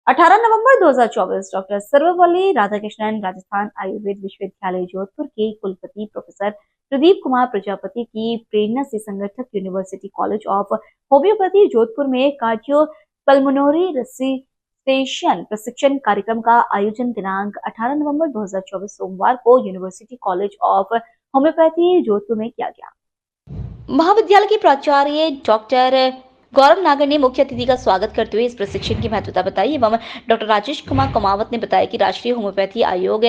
18 नवंबर 2024 doctor Sarvepalli Radhakrishnan Rajasthan Ayurveda विश्वविद्यालय जोधपुर के कुलपति प्रोफेसर प्रदीप कुमार प्रजापति की प्रेरणा से संगठक university college of homeopathy Jodhpur में कार्डियो पल्मोनरी रेसिस्टेशन प्रशिक्षण कार्यक्रम का आयोजन दिनांक 18 नवंबर 2024 सोमवार को university college of homeopathy Jodhpur में किया गया। महाविद्यालय के प्राचार्य डॉक्टर गौरव नागर ने मुख्य अतिथि का स्वागत करते हुए इस प्रशिक्षण की महत्वता बताई एवं डॉक्टर राजेश कुमार कमावत ने बताया कि राष्ट्रीय होम्योपैथी आयोग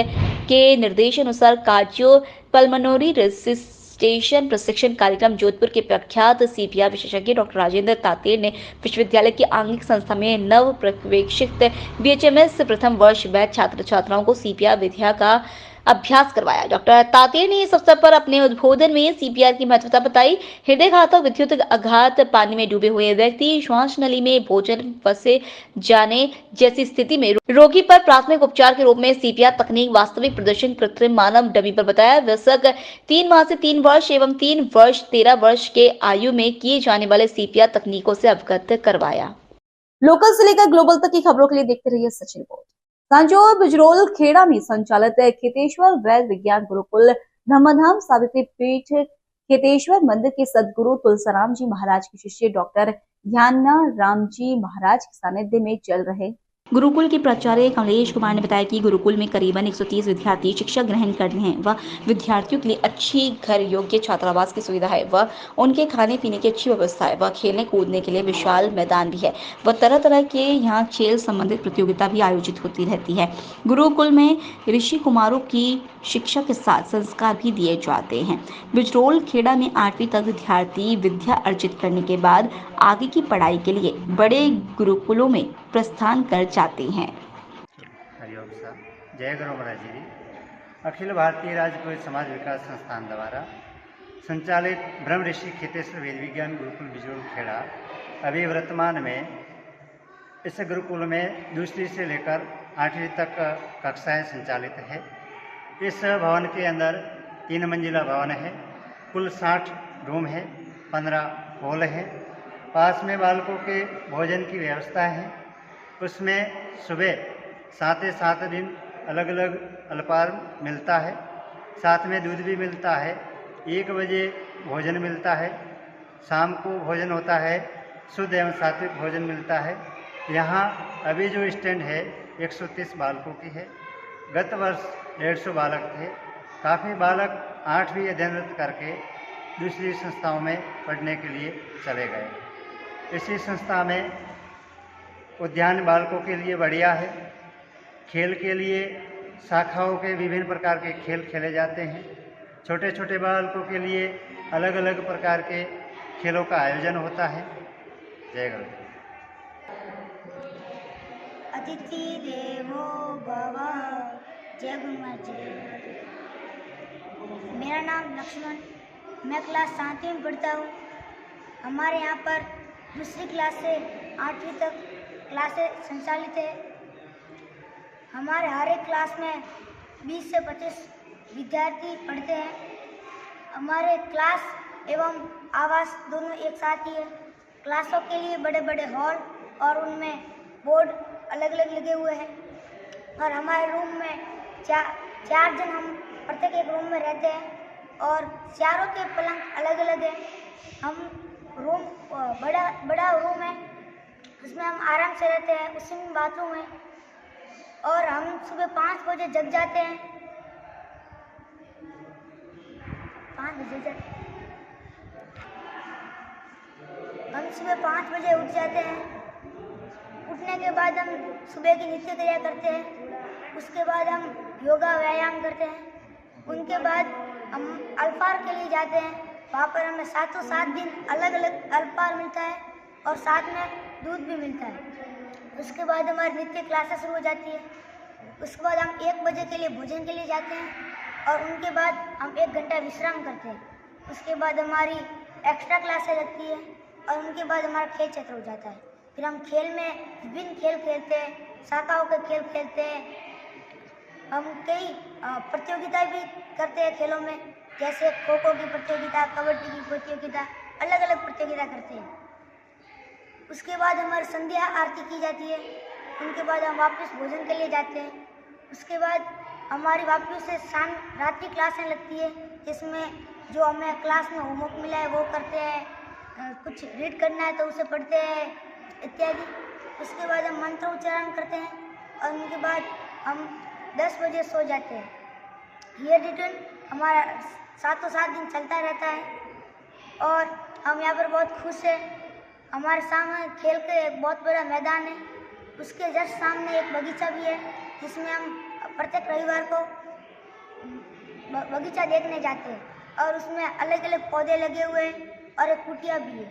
के निर्देशानुसार कार्डियो पल्मोनरी रेसिस्टेशन प्रशिक्षण कार्यक्रम जोधपुर के प्रख्यात सीपीआर विशेषज्ञ डॉक्टर राजेंद्र तातेर ने विश्वविद्यालय की आंगिक संस्था में नव प्रवेशित बीएचएमएस प्रथम वर्ष बैच छात्र छात्राओं को सीपीआर विधिया का अभ्यास करवाया। डॉक्टर तातेर ने इस अवसर पर अपने उद्बोधन में सीपीआर की महत्वता बताई। हृदयघातक विद्युत आघात, पानी में डूबे हुए व्यक्ति, श्वास नली में भोजन फंसे जाने जैसी स्थिति में रोगी पर प्राथमिक उपचार के रूप में सीपीआर तकनीक वास्तविक प्रदर्शन कृत्रिम मानव डमी पर बताया। वयस्क 3 माह से 3 वर्ष एवं 3 वर्ष 13 वर्ष के आयु में किए जाने वाले सीपीआर तकनीकों से अवगत करवाया। लोकल से लेकर ग्लोबल तक की खबरों के लिए देखते रहिए सचिन रिपोर्ट। सांजोर बिजरोल खेड़ा में संचालित खेतेश्वर वैद्य विज्ञान गुरुकुल ब्रह्मधाम सावित्री पीठ खेतेश्वर मंदिर के सदगुरु तुलसीराम जी महाराज के शिष्य डॉक्टर ध्याना राम जी महाराज के सानिध्य में चल रहे गुरुकुल के प्राचार्य कमलेश कुमार ने बताया कि गुरुकुल में करीबन 130 विद्यार्थी शिक्षा ग्रहण कर रहे हैं। वह विद्यार्थियों के लिए अच्छी घर योग्य छात्रावास की सुविधा है। वह उनके खाने पीने की अच्छी व्यवस्था है। वह खेलने कूदने के लिए विशाल मैदान भी है। वह तरह तरह के यहाँ खेल संबंधित प्रतियोगिता भी आयोजित होती रहती है। गुरुकुल में ऋषि कुमारों की शिक्षा के साथ संस्कार भी दिए जाते हैं। बिजरोल खेड़ा में 8वीं तक विद्यार्थी विद्या अर्जित करने के बाद आगे की पढ़ाई के लिए बड़े गुरुकुलों में प्रस्थान कर जाते हैं। हरिओम सा जय गुरु महाराज जी। अखिल भारतीय राजपूत समाज विकास संस्थान द्वारा संचालित ब्रह्म ऋषि खेतेश्वर वेद विज्ञान गुरुकुल बिजरोल खेड़ा अभी वर्तमान में इस गुरुकुल में दूसरी से लेकर 8वीं तक कक्षाएं संचालित है। इस भवन के अंदर 3 मंजिला भवन है। कुल 60 रूम है, 15 हॉल है। पास में बालकों के भोजन की व्यवस्था है। उसमें सुबह 7 दिन अलग अलग अल्पाहार मिलता है, साथ में दूध भी मिलता है। 1 बजे भोजन मिलता है। शाम को भोजन होता है, शुद्ध एवं सात्विक भोजन मिलता है। यहाँ अभी जो स्टैंड है 130 बालकों की है। गत वर्ष 150 बालक थे। काफ़ी बालक 8वीं अध्ययनरत करके दूसरी संस्थाओं में पढ़ने के लिए चले गए। इसी संस्था में उद्यान बालकों के लिए बढ़िया है। खेल के लिए शाखाओं के विभिन्न प्रकार के खेल खेले जाते हैं। छोटे छोटे बालकों के लिए अलग अलग प्रकार के खेलों का आयोजन होता है। जय गुरु। अतिथि देवो भव। जय गुरु महाराज जी। मेरा नाम लक्ष्मण, मैं क्लास 7वीं में पढ़ता हूँ। हमारे यहाँ पर दूसरी क्लास से 8वीं तक क्लासें संचालित है। हमारे हर एक क्लास में 20 से 25 विद्यार्थी पढ़ते हैं। हमारे क्लास एवं आवास दोनों एक साथ ही है। क्लासों के लिए बड़े बड़े हॉल और उनमें बोर्ड अलग अलग लगे हुए हैं। और हमारे रूम में चार जन हम प्रत्येक एक रूम में रहते हैं और चारों के पलंग अलग अलग हैं। हम रूम बड़ा रूम है, उसमें हम आराम से रहते हैं। उसी में बाथरूम है और हम सुबह 5 बजे जग जाते हैं। 5 बजे हम सुबह 5 बजे उठ जाते हैं। उठने के बाद हम सुबह की नित्य क्रिया करते हैं। उसके बाद हम योगा व्यायाम करते हैं। उनके बाद हम अल्पाहार के लिए जाते हैं। वहाँ पर हमें 7 दिन अलग अलग अल्पाहार मिलता है और साथ में दूध भी मिलता है। उसके बाद हमारी नित्य क्लासेस शुरू हो जाती है। उसके बाद हम 1 बजे के लिए भोजन के लिए जाते हैं और उनके बाद हम 1 घंटा विश्राम करते हैं। उसके बाद हमारी एक्स्ट्रा क्लासेस लगती है और उनके बाद हमारा खेल चक्र हो जाता है। फिर हम खेल में विभिन्न खेल खेलते हैं, शाखाओं के खेल खेलते हैं। हम कई प्रतियोगिताएं भी करते हैं खेलों में, जैसे खो खो की प्रतियोगिता, कबड्डी की प्रतियोगिता, अलग अलग प्रतियोगिता करते हैं। उसके बाद हमारी संध्या आरती की जाती है। उनके बाद हम वापस भोजन के लिए जाते हैं। उसके बाद हमारी वापस से शाम रात्रि क्लासें लगती है, जिसमें जो हमें क्लास में होमवर्क मिला है वो करते हैं, कुछ रीड करना है तो उसे पढ़ते हैं इत्यादि। उसके बाद हम मंत्र उच्चारण करते हैं और उनके बाद हम 10 बजे सो जाते हैं। ये रिटर्न हमारा 7 दिन चलता रहता है और हम यहाँ पर बहुत खुश हैं। हमारे सामने खेल के एक बहुत बड़ा मैदान है, उसके जस्ट सामने एक बगीचा भी है, जिसमें हम प्रत्येक रविवार को बगीचा देखने जाते हैं और उसमें अलग अलग पौधे लगे हुए हैं और एक कुटिया भी है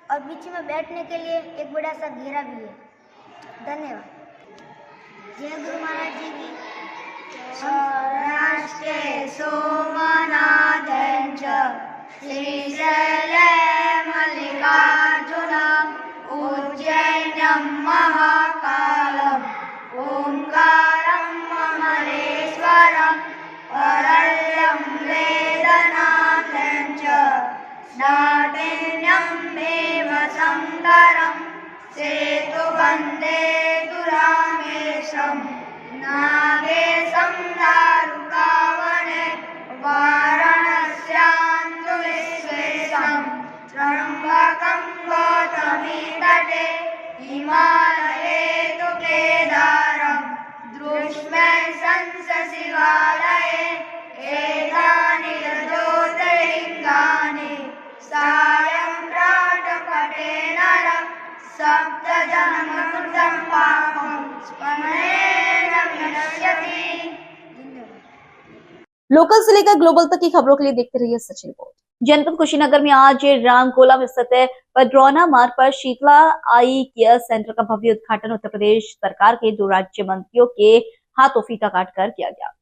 और बीच में बैठने के लिए एक बड़ा सा घेरा भी है। धन्यवाद। जय गुरु महाराज जी की। सौराष्ट्रे सोमनाथं च श्रीशैले मल्लिकार्जुनम् उज्जैनं महाकालं ओंकारं ममलेश्वरं वरल्यं वेदनाथं च नाटिन्यं देवशङ्करं सेतुबन्धे दुरामेशं नागेशं दारुकावने वाराणस्यां तु विश्वेशं त्र्यम्बकं गौतमी तटे हिमालये तु केदारं दृष्ट्वा संसशिवालये एतानि ज्योतिर्लिङ्गानि सायं प्रातःपठे नरः सप्तजन्मकृतं पापं स्मरेण विनश्यति। लोकल से लेकर ग्लोबल तक की खबरों के लिए देखते रहिए सचिन रिपोर्ट। जनपद कुशीनगर में आज रामकोला में स्थित पडरौना मार्ग पर शीतला आई केयर सेंटर का भव्य उद्घाटन उत्तर प्रदेश सरकार के 2 राज्य मंत्रियों के हाथों फीता काटकर किया गया।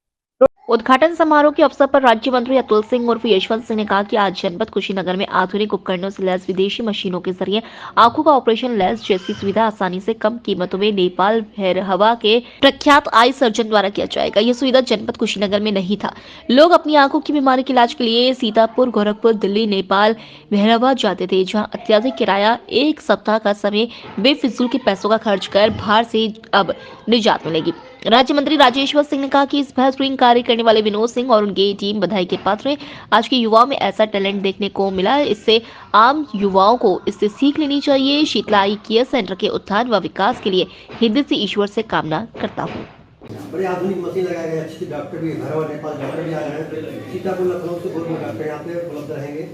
उद्घाटन समारोह के अवसर पर राज्य मंत्री अतुल सिंह उर्फ यशवंत सिंह ने कहा कि आज जनपद कुशीनगर में आधुनिक उपकरणों से लैस विदेशी मशीनों के जरिए आंखों का ऑपरेशन लेंस जैसी सुविधा आसानी से कम कीमतों में नेपाल भैरहवा के प्रख्यात आई सर्जन द्वारा किया जाएगा। यह सुविधा जनपद कुशीनगर में नहीं था। लोग अपनी आंखों की बीमारी के इलाज के लिए सीतापुर, गोरखपुर, दिल्ली, नेपाल, भैरहवा जाते थे, जहाँ अत्याधिक किराया, 1 सप्ताह का समय, बेफिजूल के पैसों का खर्च कर भार से अब निजात मिलेगी। राज्य मंत्री राजेश्वर सिंह ने कहा कि इस बेहतरीन कार्य करने वाले विनोद सिंह और उनकी टीम बधाई के पात्र हैं। आज के युवाओं में ऐसा टैलेंट देखने को मिला, इससे आम युवाओं को इससे सीख लेनी चाहिए। शीतला आई केयर सेंटर के उत्थान व विकास के लिए हृदय से ईश्वर से कामना करता हूँ। बड़े आधुनिक मशीन लगाए गए, अच्छे डॉक्टर भी भैरवा नेपाल डॉक्टर भी आ रहे हैं। सीतापुर लखनऊ से बहुत डॉक्टर यहाँ पे उपलब्ध रहेंगे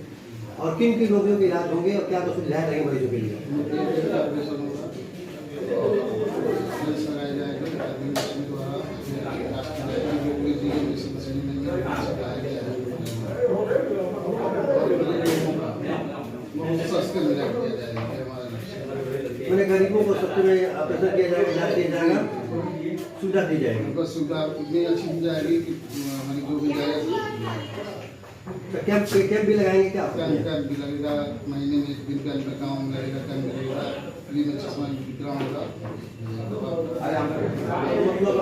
और किन किन रोगियों के इलाज होंगे और क्या क्या सुविधाएं रहेंगी मरीजों के लिए। मैंने गरीबों को सबसे में ऑपरेशन किया जाएगा, इलाज किया जाएगा, सुविधा दी जाएगी। उनको सुविधा इतनी अच्छी दी जाएगी कि जो भी जाएगा। तो कैंप भी लगाएंगे क्या? कैंप भी लगेगा, महीने में 1 दिन कैंप का काम लगेगा, कैंप लगेगा, फ्री में चश्मा वितरण होगा। मतलब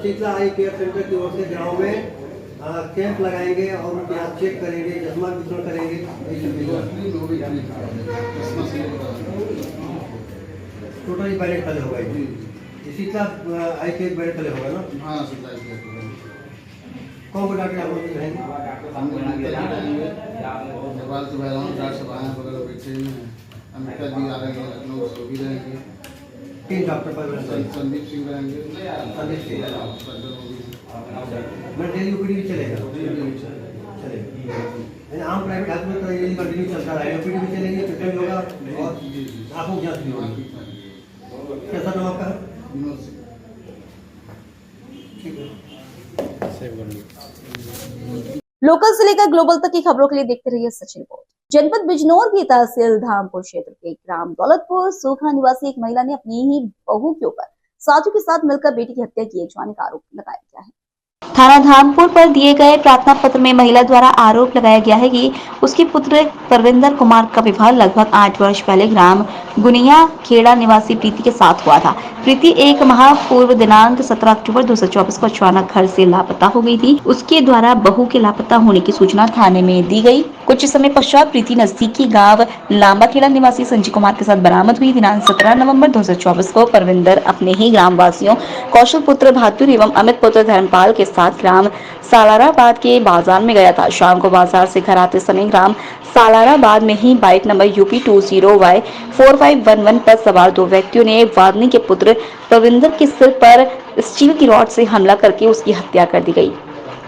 शीतला आई केयर सेंटर की ओर से गाँव में कैंप लगाएंगे और उनके यहाँ चेक करेंगे, चश्मा वितरण करेंगे। टोटली बैलेट तले होगा जी। शीतला आई केयर बैलेट तले होगा ना? हाँ, शीतला आई केयर कौन को डॉक्टर आप रहेंगे? नेपाल से बैकग्राउंड डॉक्टर सब आए बगल बैठे हैं, अमेरिका जी आ रहे हैं, लखनऊ से भी रहेंगे। 3 डॉक्टर पर संदीप सिंह रहेंगे। संदीप सिंह मैं डेली ओपीडी भी चलेगा? चलेगा। आम प्राइवेट हॉस्पिटल का ये कंटिन्यू चलता रहेगा, ओपीडी भी चलेगी, ट्रीटमेंट होगा और आंखों की जांच भी होगी। कैसा नाम आपका? विनोद सिंह। ठीक है। लोकल से लेकर ग्लोबल तक की खबरों के लिए देखते रहिए सचिन रिपोर्ट। जनपद बिजनौर की तहसील धामपुर क्षेत्र के ग्राम दौलतपुर सूखा निवासी एक महिला ने अपनी ही बहू के ऊपर साधु के साथ मिलकर बेटी की हत्या किए जाने का आरोप लगाया गया है। थाना धामपुर पर दिए गए प्रार्थना पत्र में महिला द्वारा आरोप लगाया गया है कि उसके पुत्र परविंदर कुमार का विवाह लगभग 8 वर्ष पहले ग्राम गुनिया खेड़ा निवासी प्रीति के साथ हुआ था। प्रीति एक माह पूर्व दिनांक 17 अक्टूबर 2024 को अचानक घर से लापता हो गई थी। उसके द्वारा बहू के लापता होने की सूचना थाने में दी गई। कुछ समय पश्चात प्रीति नजदीकी गांव लांबाखेड़ा निवासी संजय कुमार के साथ बरामद हुई। दिनांक 17 नवंबर 2024 को परविंदर अपने ही ग्राम वासियों कौशल पुत्र भातुर एवं अमित पुत्र धर्मपाल के साथ ग्राम सालाराबाद के बाजार में गया था। शाम को बाजार से घर आते समय ग्राम सालाराबाद में ही बाइक नंबर UP 20Y4511 पर सवार 2 व्यक्तियों ने वादनी के पुत्र परविंदर के सिर पर स्टील की रॉड से हमला करके उसकी हत्या कर दी गई।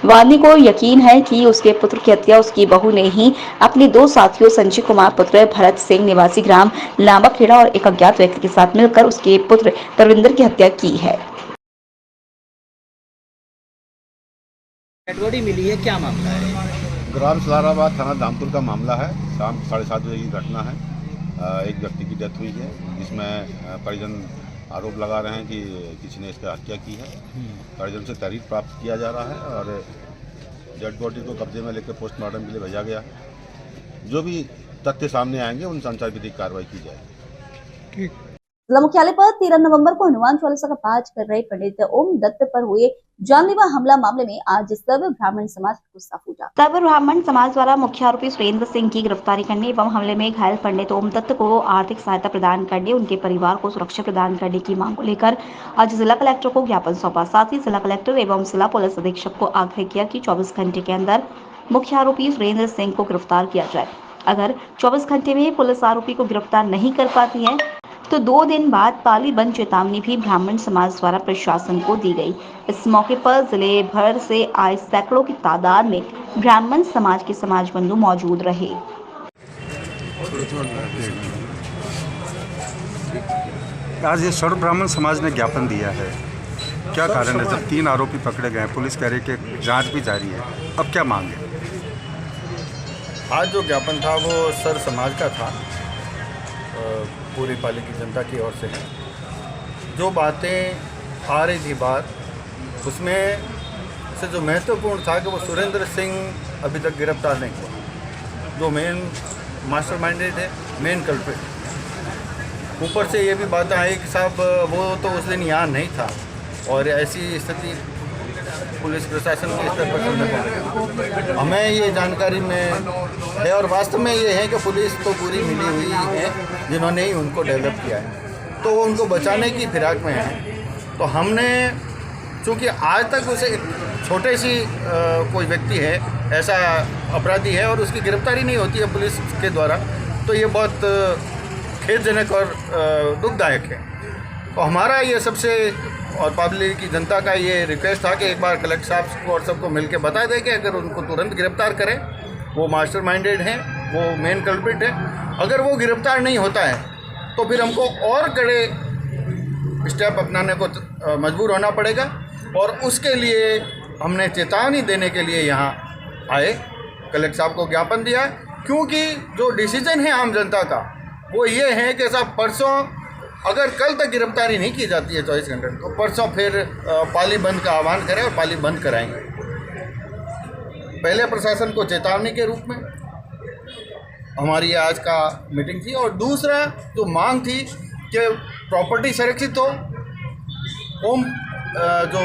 वादनी को यकीन है कि उसके पुत्र की हत्या उसकी बहू ने ही अपने 2 साथियों संजय कुमार पुत्र भरत सिंह निवासी ग्राम लांबाखेड़ा और एक अज्ञात व्यक्ति के साथ मिलकर उसके पुत्र परविंदर की हत्या की है। डेड बॉडी मिली है, क्या मामला है? ग्राम सालाराबाद थाना धामपुर का मामला है। शाम 7:30 बजे की घटना है। एक व्यक्ति की डेथ हुई है जिसमें परिजन आरोप लगा रहे हैं कि किसी ने इसका हत्या की है। परिजन से तहरीर प्राप्त किया जा रहा है और डेड बॉडी को कब्जे में लेकर पोस्टमार्टम के लिए भेजा गया है। जो भी तथ्य सामने आएंगे उन अनुसार विधिक कार्रवाई की जाएगी। जिला मुख्यालय पर 13 नवंबर को हनुमान चालीसा का पाठ कर रहे पंडित ओम दत्त पर हुए जानलेवा हमला मामले में आज सर्व ब्राह्मण समाज का गुस्सा फूटा। सर्व ब्राह्मण समाज द्वारा मुख्य आरोपी सुरेंद्र सिंह की गिरफ्तारी करने एवं हमले में घायल पंडित ओम दत्त को आर्थिक सहायता प्रदान करने, उनके परिवार को सुरक्षा प्रदान करने की मांग को लेकर आज जिला कलेक्टर को ज्ञापन सौंपा। साथ ही जिला कलेक्टर एवं जिला पुलिस अधीक्षक को आग्रह किया कि 24 घंटे के अंदर मुख्य आरोपी सुरेंद्र सिंह को गिरफ्तार किया जाए। अगर 24 घंटे में पुलिस आरोपी को गिरफ्तार नहीं कर पाती है तो 2 दिन बाद पाली बंद चेतावनी भी ब्राह्मण समाज द्वारा प्रशासन को दी गई। इस मौके पर जिले भर से आए सैकड़ों की तादाद में ब्राह्मण समाज के समाज बंधु मौजूद रहे। आज ये सर्व ब्राह्मण समाज ने ज्ञापन दिया है। क्या कारण है? जब 3 आरोपी पकड़े गए, पुलिस कह रही है कि जांच भी जारी है, अब क्या मांग है? आज जो ज्ञापन था वो सर्व समाज का था, पूरी पाली की जनता की ओर से। जो बातें आ रही थी बात, उसमें से जो महत्वपूर्ण था कि वो सुरेंद्र सिंह अभी तक गिरफ्तार नहीं हुआ, जो मेन मास्टरमाइंडेड है, मेन कल्प्रिट। ऊपर से ये भी बातें आई कि साहब वो तो उस दिन यहाँ नहीं था और ऐसी स्थिति पुलिस प्रशासन के स्तर पर सुनने को मिली। हमें ये जानकारी में है और वास्तव में ये है कि पुलिस तो पूरी मिली हुई है जिन्होंने ही उनको डेवलप किया है, तो वो उनको बचाने की फिराक में है। तो हमने चूँकि आज तक उसे छोटे सी कोई व्यक्ति है, ऐसा अपराधी है और उसकी गिरफ्तारी नहीं होती है पुलिस के द्वारा, तो ये बहुत खेदजनक और दुखदायक है। तो हमारा ये सबसे और पब्लिक की जनता का ये रिक्वेस्ट था कि एक बार कलेक्टर साहब को और सबको मिलकर बता दें कि अगर उनको तुरंत गिरफ्तार करें, वो मास्टरमाइंडेड हैं, वो मेन कल्प्रिट है। अगर वो गिरफ्तार नहीं होता है तो फिर हमको और कड़े स्टेप अपनाने को मजबूर होना पड़ेगा और उसके लिए हमने चेतावनी देने के लिए यहाँ आए, कलेक्टर साहब को ज्ञापन दिया। क्योंकि जो डिसीजन है आम जनता का वो ये है कि साहब परसों अगर कल तक गिरफ्तारी नहीं की जाती है 24 घंटे तो परसों फिर पाली बंद का आह्वान करें और पाली बंद कराएंगे। पहले प्रशासन को चेतावनी के रूप में हमारी आज का मीटिंग थी और दूसरा जो मांग थी कि प्रॉपर्टी संरक्षित हो, ओम जो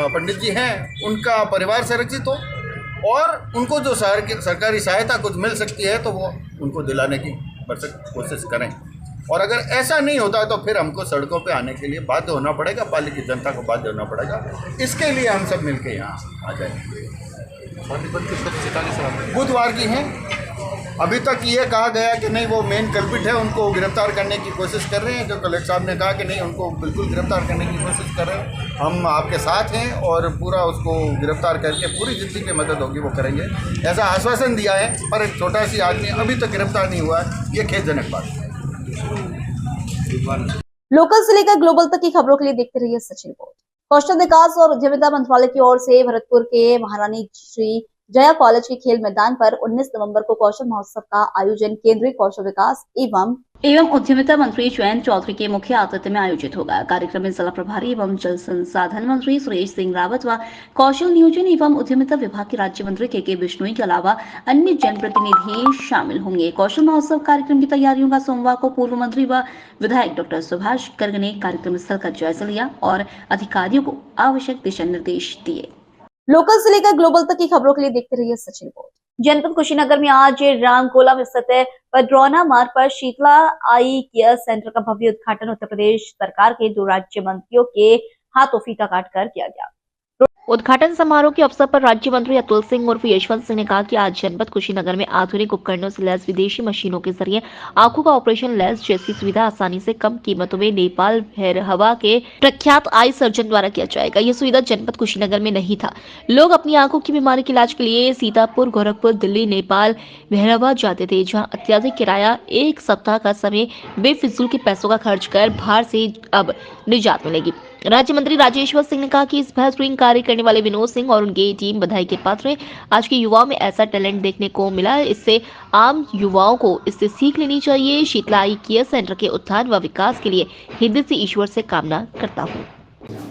पंडित जी हैं उनका परिवार संरक्षित हो और उनको जो सरकारी सहायता कुछ मिल सकती है तो वो उनको दिलाने की कोशिश करें। और अगर ऐसा नहीं होता तो फिर हमको सड़कों पे आने के लिए बाध्य होना पड़ेगा, पाली की जनता को बाध्य होना पड़ेगा। इसके लिए हम सब मिलके यहाँ आ जाएंगे। बुधवार की हैं, अभी तक ये कहा गया कि नहीं वो मेन कल्प्रिट है, उनको गिरफ्तार करने की कोशिश कर रहे हैं। जो कलेक्टर साहब ने कहा कि नहीं उनको बिल्कुल गिरफ्तार करने की कोशिश कर रहे हैं, हम आपके साथ हैं और पूरा उसको गिरफ्तार करके पूरी जितनी की मदद होगी वो करेंगे, ऐसा आश्वासन दिया है। पर एक छोटा सी आदमी अभी तक गिरफ्तार नहीं हुआ है, ये खेदजनक बात है। लोकल से लेकर ग्लोबल तक की खबरों के लिए देखते रहिए सचिन रिपोर्ट। कौशल विकास और उद्यमिता मंत्रालय की ओर से भरतपुर के महारानी श्री जया कॉलेज के खेल मैदान पर 19 नवंबर को कौशल महोत्सव का आयोजन केंद्रीय कौशल विकास एवं उद्यमिता मंत्री जयंत चौधरी के मुख्य आतिथ्य में आयोजित होगा। कार्यक्रम में जिला प्रभारी एवं जल संसाधन मंत्री सुरेश सिंह रावत व कौशल नियोजन एवं उद्यमिता विभाग के राज्य मंत्री के बिश्नोई के अलावा अन्य जनप्रतिनिधि शामिल होंगे। कौशल महोत्सव कार्यक्रम की तैयारियों का सोमवार को पूर्व मंत्री व विधायक डॉक्टर सुभाष गर्ग ने कार्यक्रम स्थल का जायजा लिया और अधिकारियों को आवश्यक दिशा निर्देश दिए। लोकल से लेकर ग्लोबल तक की खबरों के लिए देखते रहिए सचिन रिपोर्ट। जनपद कुशीनगर में आज रामकोला में स्थित पडरौना मार्ग पर शीतला आई केयर सेंटर का भव्य उद्घाटन उत्तर प्रदेश सरकार के 2 राज्य मंत्रियों के हाथों फीता काटकर किया गया। उद्घाटन समारोह के अवसर पर राज्य मंत्री अतुल सिंह उर्फ यशवंत सिंह ने कहा कि आज जनपद कुशीनगर में आधुनिक उपकरणों से लैस विदेशी मशीनों के जरिए आंखों का ऑपरेशन लेंस जैसी सुविधा आसानी से कम कीमतों में नेपाल भैरहवा के प्रख्यात आई सर्जन द्वारा किया जाएगा। यह सुविधा जनपद कुशीनगर में नहीं था। लोग अपनी आंखों की बीमारी के इलाज के लिए सीतापुर, गोरखपुर, दिल्ली, नेपाल, भैरहवा जाते थे, जहाँ अत्याधिक किराया, 1 सप्ताह का समय, बेफिजूल के पैसों का खर्च कर बाहर से अब निजात मिलेगी। राज्य मंत्री राजेश्वर सिंह ने कहा कि इस बेहतरीन कार्य करने वाले विनोद सिंह और उनकी टीम बधाई के पात्र है। आज के युवाओं में ऐसा टैलेंट देखने को मिला, इससे आम युवाओं को इससे सीख लेनी चाहिए। शीतला आई केयर सेंटर के उत्थान व विकास के लिए हृदय से ईश्वर से कामना करता हूँ।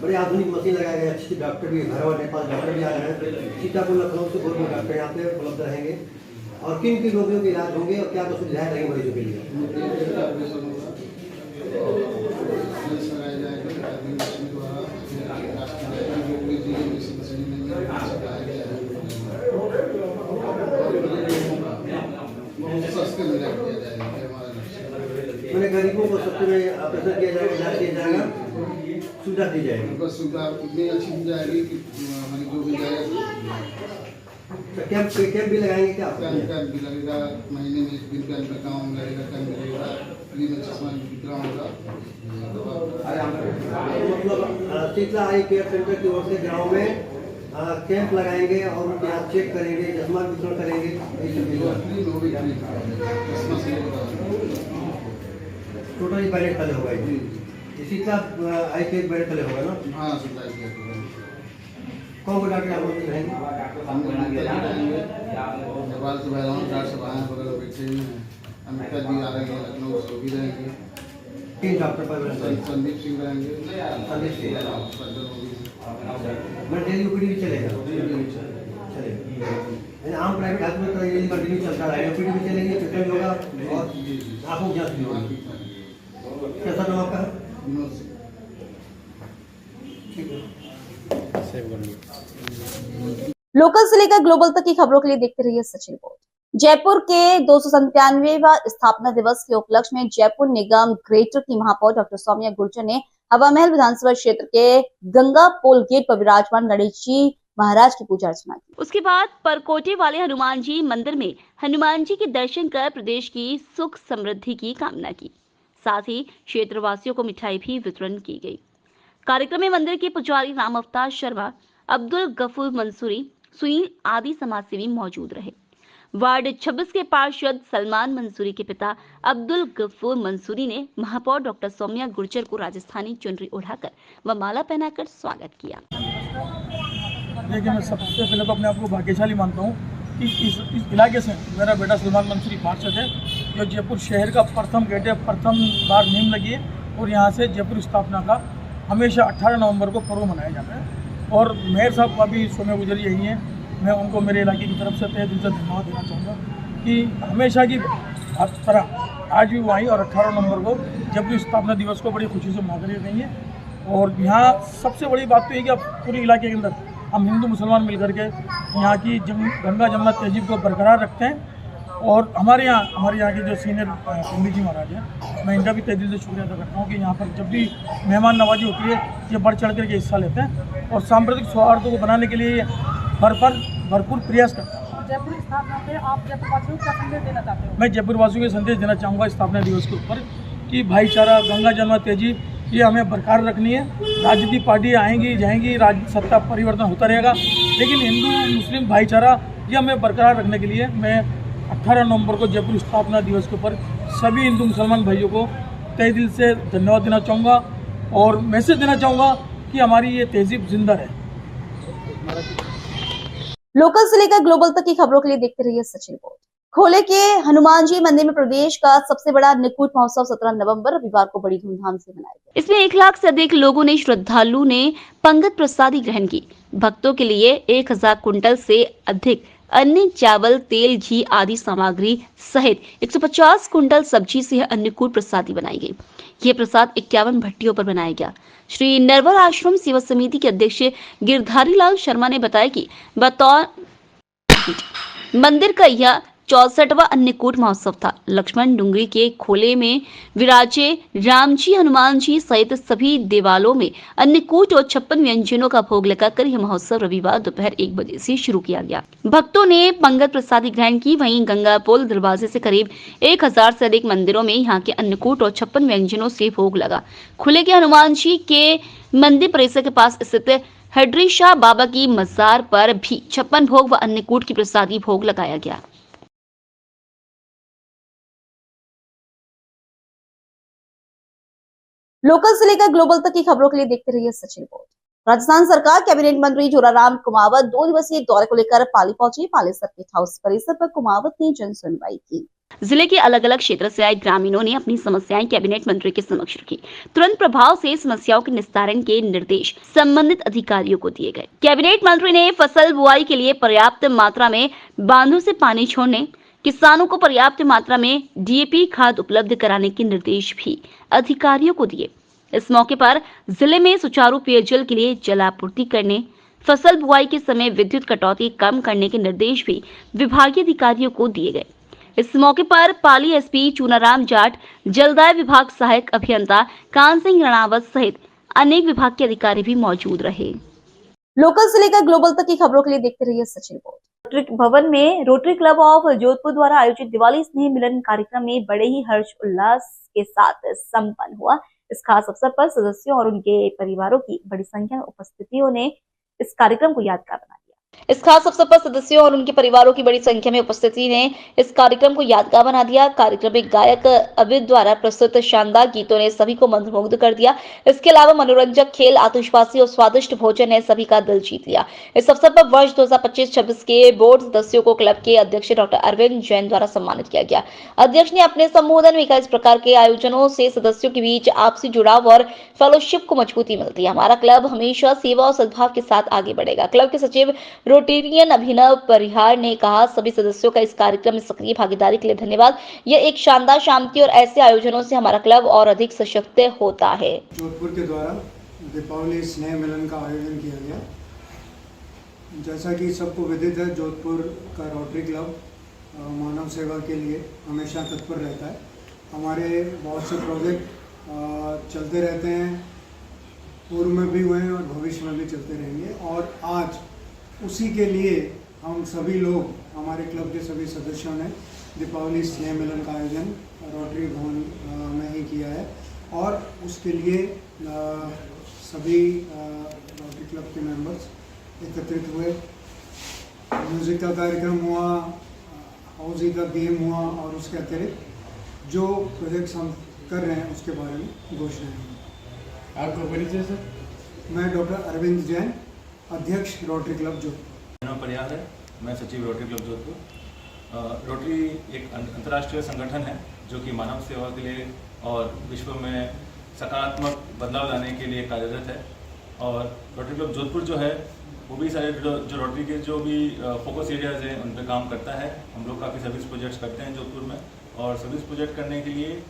बड़े आधुनिक मशीन लगाए गए, अच्छे डॉक्टर भी, भैरवा नेपाल डॉक्टर भी आ रहे हैं। सीतापुर, लखनऊ से बहुत डॉक्टर यहाँ पे उपलब्ध रहेंगे। और किन किन रोगियों के इलाज होंगे और क्या सुविधाएं रहेंगी मरीजों के लिए? मैंने गरीबों को सबसे में ऑपरेशन किया जाएगा, इलाज किया जाएगा, सुविधा दी जाएगी। बस सुविधा इतनी अच्छी दी जाएगी कि मरीजों की जाएगा। कैंप भी लगाएंगे क्या? कैंप भी लगेगा, महीने में 1 दिन कैंप लगेगा, कैंप लगेगा, फ्री में चश्मा वितरण होगा। मतलब शीतला आई केयर सेंटर की ओर से गाँव में कैंप लगाएंगे और उनके यहाँ चेक करेंगे, चश्मा वितरण करेंगे। टोटली बैलेट खले होगा जी। शीतला आई केयर बैलेट खले होगा ना? हाँ, शीतला आई केयर कौन को डॉक्टर आप लोग रहेंगे? हम रहेंगे नेपाल से भैरवा घाट से बाहर बगल बैठे हैं। अमिता जी आ रहे हैं, लखनऊ से भी रहेंगे। 3 डॉक्टर पर संदीप सिंह रहेंगे। संदीप सिंह मैं डेली ओपीडी भी चलेगा। आम प्राइवेट हॉस्पिटल का ये कंटिन्यू चलता रहेगा, ओपीडी भी चलेंगे, पेशेंट होगा और आंखों की जांच भी होगी। कैसा नाम आपका? विनोद सिंह। लोकल से लेकर ग्लोबल तक की खबरों के लिए देखते रहिए सचिन रिपोर्ट। जयपुर के 297वां स्थापना दिवस के उपलक्ष्य में जयपुर निगम ग्रेटर की महापौर डॉक्टर सौम्या गुर्जर ने हवा महल विधानसभा क्षेत्र के गंगा पोल गेट पर विराजमान गणेश जी महाराज की पूजा अर्चना की। उसके बाद परकोटे वाले हनुमान जी मंदिर में हनुमान जी के दर्शन कर प्रदेश की सुख समृद्धि की कामना की। साथ ही क्षेत्रवासियों को मिठाई भी वितरण की गई। कार्यक्रम में मंदिर के पुजारी राम अवतार शर्मा, अब्दुल गफूर मंसूरी, सुनील आदि समाजसेवी मौजूद रहे। वार्ड 26 के पार्षद सलमान मंसूरी के पिता अब्दुल गफूर मंसूरी ने महापौर डॉक्टर सौम्या गुर्जर को राजस्थानी चुनरी ओढ़ाकर व माला पहनाकर स्वागत किया। देखिए, मैं सबसे पहले तो अपने आप को भाग्यशाली मानता हूँ कि इस इलाके से मेरा बेटा सलमान मंसूरी पार्षद है, जो जयपुर शहर का प्रथम गेट है, प्रथम बार नींव लगी है और यहाँ से जयपुर स्थापना का हमेशा 18 नवंबर को पर्व मनाया जाता है। और मेयर साहब का भी सौम्या गुर्जर यही है, मैं उनको मेरे इलाके की तरफ से तहे दिल से धन्यवाद देना चाहूँगा कि हमेशा की तरह आज भी वहीं और 18 नवंबर को जयपुर स्थापना दिवस को बड़ी खुशी से मना रही है। और यहाँ सबसे बड़ी बात तो ये कि अब पूरे इलाके के अंदर हम हिंदू मुसलमान मिलकर के यहाँ की गंगा जमुना तहजीब को बरकरार रखते हैं। और हमारे यहाँ के जो सीनियर पंडित जी महाराज हैं, मैं इनका भी तहे दिल से शुक्रिया अदा करता हूँ कि यहाँ पर जब भी मेहमान नवाजी होती है ये बढ़ चढ़ करके हिस्सा लेते हैं और सांप्रदायिक सौहार्द को बनाने के लिए भरपूर प्रयास करता हूँ। जयपुर स्थापना पे आप जयपुरवासियों को क्या संदेश देना चाहते हो? मैं जयपुरवासियों को संदेश देना चाहूँगा स्थापना दिवस के ऊपर कि भाईचारा, गंगा जमुना तहजीब ये हमें बरकरार रखनी है। राजनीतिक पार्टी आएंगी जाएंगी, सत्ता परिवर्तन होता रहेगा, लेकिन हिंदू मुस्लिम भाईचारा ये हमें बरकरार रखने के लिए मैं 18 नवंबर को जयपुर स्थापना दिवस के ऊपर सभी हिंदू मुसलमान भाइयों को तहे दिल से धन्यवाद देना चाहूँगा और मैसेज देना चाहूँगा कि हमारी ये तहजीब जिंदा है। लोकल से लेकर ग्लोबल तक की खबरों के लिए देखते रहिए सचिन रिपोर्ट। खोले के हनुमान जी मंदिर में प्रदेश का सबसे बड़ा अन्नकूट महोत्सव 17 नवंबर रविवार को बड़ी धूमधाम से मनाया गया। इसमें 1 लाख से अधिक लोगों ने श्रद्धालु ने पंगत प्रसादी ग्रहण की। भक्तों के लिए 1000 कुंटल से अधिक अन्न, चावल, तेल, घी आदि सामग्री सहित 150 कुंटल सब्जी से अन्नकूट प्रसादी बनाई गई। यह प्रसाद 51 भट्टियों पर बनाया गया। श्री नरवर आश्रम सेवा समिति के अध्यक्ष गिरधारी लाल शर्मा ने बताया कि बतौर मंदिर का यह 64वां अन्नकूट महोत्सव था। लक्ष्मण डुंगरी के खोले में विराजे राम जी, हनुमान जी सहित सभी देवालयों में अन्नकूट और 56 व्यंजनों का भोग लगाकर यह महोत्सव रविवार दोपहर 1 बजे से शुरू किया गया। भक्तों ने पंगत प्रसादी ग्रहण की। वहीं गंगा पुल दरवाजे से करीब 1000 से अधिक मंदिरों में यहाँ के अन्नकूट और 56 व्यंजनों से भोग लगा। खुले के हनुमान जी के मंदिर परिसर के पास स्थित हडरी शाह बाबा की मजार पर भी 56 भोग व अन्नकूट की प्रसादी भोग लगाया गया। लोकल से लेकर ग्लोबल तक की खबरों के लिए देखते रहिए सचिन रिपोर्ट। राजस्थान सरकार कैबिनेट मंत्री जोराराम कुमावत 2 दिवसीय दौरे को लेकर पाली पहुंचे। पाली सर्किट हाउस परिसर पर कुमावत ने जन सुनवाई की। जिले के अलग अलग क्षेत्र से आए ग्रामीणों ने अपनी समस्याएं कैबिनेट मंत्री के समक्ष रखी। तुरंत प्रभाव से समस्याओं के निस्तारण के निर्देश संबंधित अधिकारियों को दिए गए। कैबिनेट मंत्री ने फसल बुआई के लिए पर्याप्त मात्रा में बांधों से पानी छोड़ने, किसानों को पर्याप्त मात्रा में डीएपी खाद उपलब्ध कराने के निर्देश भी अधिकारियों को दिए। इस मौके पर जिले में सुचारू पेयजल के लिए जलापूर्ति करने, फसल बुआई के समय विद्युत कटौती कम करने के निर्देश भी विभागीय अधिकारियों को दिए गए। इस मौके पर पाली एसपी चूनाराम जाट, जलदाय विभाग सहायक अभियंता कान सिंह रणावत सहित अनेक विभाग के अधिकारी भी मौजूद रहे। लोकल से लेकर ग्लोबल तक की खबरों के लिए देखते रहिए सचिन रिपोर्ट। रोटरी भवन में रोटरी क्लब ऑफ जोधपुर द्वारा आयोजित दिवाली स्नेह मिलन कार्यक्रम में बड़े ही हर्ष उल्लास के साथ संपन्न हुआ। इस खास अवसर पर सदस्यों और उनके परिवारों की बड़ी संख्या में उपस्थितियों ने इस कार्यक्रम को यादगार बना दिया। इस खास अवसर पर सदस्यों और उनके परिवारों की बड़ी संख्या में उपस्थिति ने इस कार्यक्रम को यादगार बना दिया। कार्यक्रम में गायक अविद द्वारा प्रस्तुत शानदार गीतों ने सभी को मंत्रमुग्ध कर दिया। इसके अलावा मनोरंजक खेल, आतिशबाजी और स्वादिष्ट भोजन ने सभी का दिल जीत लिया। इस अवसर पर वर्ष 2025-26 के बोर्ड सदस्यों को क्लब के अध्यक्ष डॉक्टर अरविंद जैन द्वारा सम्मानित किया गया। अध्यक्ष ने अपने संबोधन में कहा, इस प्रकार के आयोजनों से सदस्यों के बीच आपसी जुड़ाव और फेलोशिप को मजबूती मिलती है। हमारा क्लब हमेशा सेवा और सद्भाव के साथ आगे बढ़ेगा। क्लब के सचिव रोटेरियन अभिनव परिहार ने कहा, सभी सदस्यों का इस कार्यक्रम में सक्रिय भागीदारी के लिए धन्यवाद। यह एक शानदार शाम थी और ऐसे आयोजनों से हमारा क्लब और अधिक सशक्त होता है। जोधपुर के द्वारा दीपावली स्नेह मिलन का आयोजन किया गया। जैसा कि सबको विदित है, जोधपुर का रोटरी क्लब मानव सेवा के लिए हमेशा तत्पर रहता है। हमारे बहुत से प्रोजेक्ट चलते रहते हैं, पूर्व में भी हुए हैं और भविष्य में भी चलते रहेंगे। और आज उसी के लिए हम सभी लोग, हमारे क्लब के सभी सदस्यों ने दीपावली स्नेह मिलन का आयोजन रोटरी भवन में ही किया है। और उसके लिए सभी रोटरी क्लब के मेंबर्स एकत्रित हुए। म्यूज़िक का कार्यक्रम हुआ, हाउसी का गेम हुआ और उसके अतिरिक्त जो प्रोजेक्ट्स हम कर रहे हैं उसके बारे में घोषणा हुई। आपका परिचय सर? मैं डॉक्टर अरविंद जैन, अध्यक्ष रोटरी क्लब जोधपुर। मेरा परिहार है, मैं सचिव रोटरी क्लब जोधपुर। रोटरी एक अंतर्राष्ट्रीय संगठन है जो कि मानव सेवा के लिए और विश्व में सकारात्मक बदलाव लाने के लिए कार्यरत है। और रोटरी क्लब जोधपुर जो है वो भी सारे जो रोटरी के जो भी फोकस एरियाज हैं उन पर काम करता है। हम लोग काफ़ी सर्विस प्रोजेक्ट्स करते हैं जोधपुर में, और सर्विस प्रोजेक्ट करने के लिए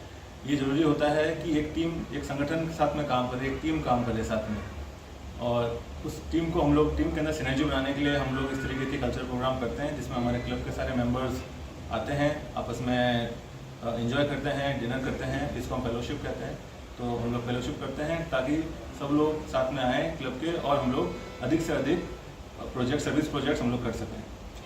ये ज़रूरी होता है कि एक टीम, एक संगठन के साथ में काम करे, एक टीम काम करे साथ में। और उस टीम को हम लोग, टीम के अंदर सिनर्जी बनाने के लिए हम लोग इस तरीके के कल्चर प्रोग्राम करते हैं जिसमें हमारे क्लब के सारे मेंबर्स आते हैं, आपस में एंजॉय करते हैं, डिनर करते हैं, जिसको हम फेलोशिप कहते हैं। तो हम लोग फेलोशिप करते हैं ताकि सब लोग साथ में आएँ क्लब के, और हम लोग अधिक से अधिक प्रोजेक्ट, सर्विस प्रोजेक्ट्स हम लोग कर सकें।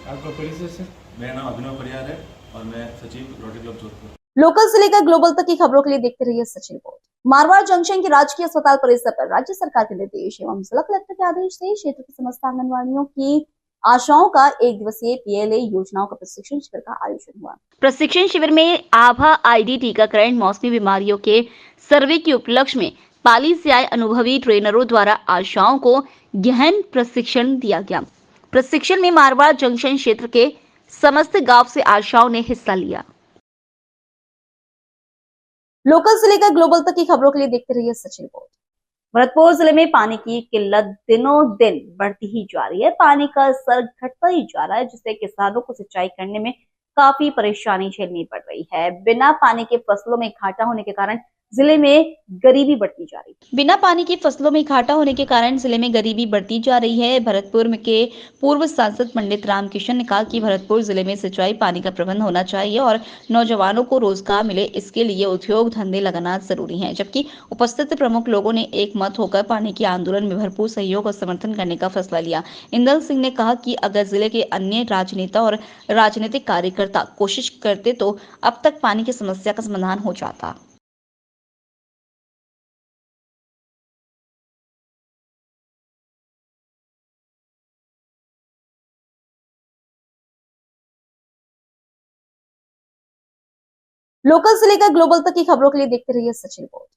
आपका परिचय सर? मेरा नाम अभिनव परिहार है और मैं सचिव रोटरी क्लब जोधपुर। लोकल से लेकर ग्लोबल तक की खबरों के लिए देखते रहिए सचिन रिपोर्ट। मारवाड़ जंक्शन के राजकीय अस्पताल परिसर पर राज्य सरकार के निर्देश एवं जिला कलेक्टर के आदेश से क्षेत्र के समस्त आंगनबाड़ियों की आशाओं का 1 दिवसीय पीएलए योजनाओं का प्रशिक्षण शिविर का आयोजन हुआ। प्रशिक्षण शिविर में आभा आईडी टीकाकरण, मौसमी बीमारियों के सर्वे के उपलक्ष्य में पाली से आए अनुभवी ट्रेनरों द्वारा आशाओं को गहन प्रशिक्षण दिया गया। प्रशिक्षण में मारवाड़ जंक्शन क्षेत्र के समस्त गांव से आशाओं ने हिस्सा लिया। लोकल से लेकर ग्लोबल तक की खबरों के लिए देखते रहिए सचिन रिपोर्ट। भरतपुर जिले में पानी की किल्लत दिनों दिन बढ़ती ही जा रही है। पानी का स्तर घटता ही जा रहा है, जिससे किसानों को सिंचाई करने में काफी परेशानी झेलनी पड़ रही है। बिना पानी के फसलों में घाटा होने के कारण जिले में गरीबी बढ़ती जा रही है। बिना पानी की फसलों में घाटा होने के कारण जिले में गरीबी बढ़ती जा रही है। भरतपुर के पूर्व सांसद पंडित रामकिशन ने कहा कि भरतपुर जिले में सिंचाई पानी का प्रबंध होना चाहिए और नौजवानों को रोजगार मिले, इसके लिए उद्योग धंधे लगाना जरूरी है। जबकि उपस्थित प्रमुख लोगों ने एक मत होकर पानी के आंदोलन में भरपूर सहयोग और समर्थन करने का फैसला लिया। इंदल सिंह ने कहा कि अगर जिले के अन्य राजनेता और राजनीतिक कार्यकर्ता कोशिश करते तो अब तक पानी की समस्या का समाधान हो जाता। लोकल से लेकर ग्लोबल तक की खबरों के लिए देखते रहिए सचिन रिपोर्ट।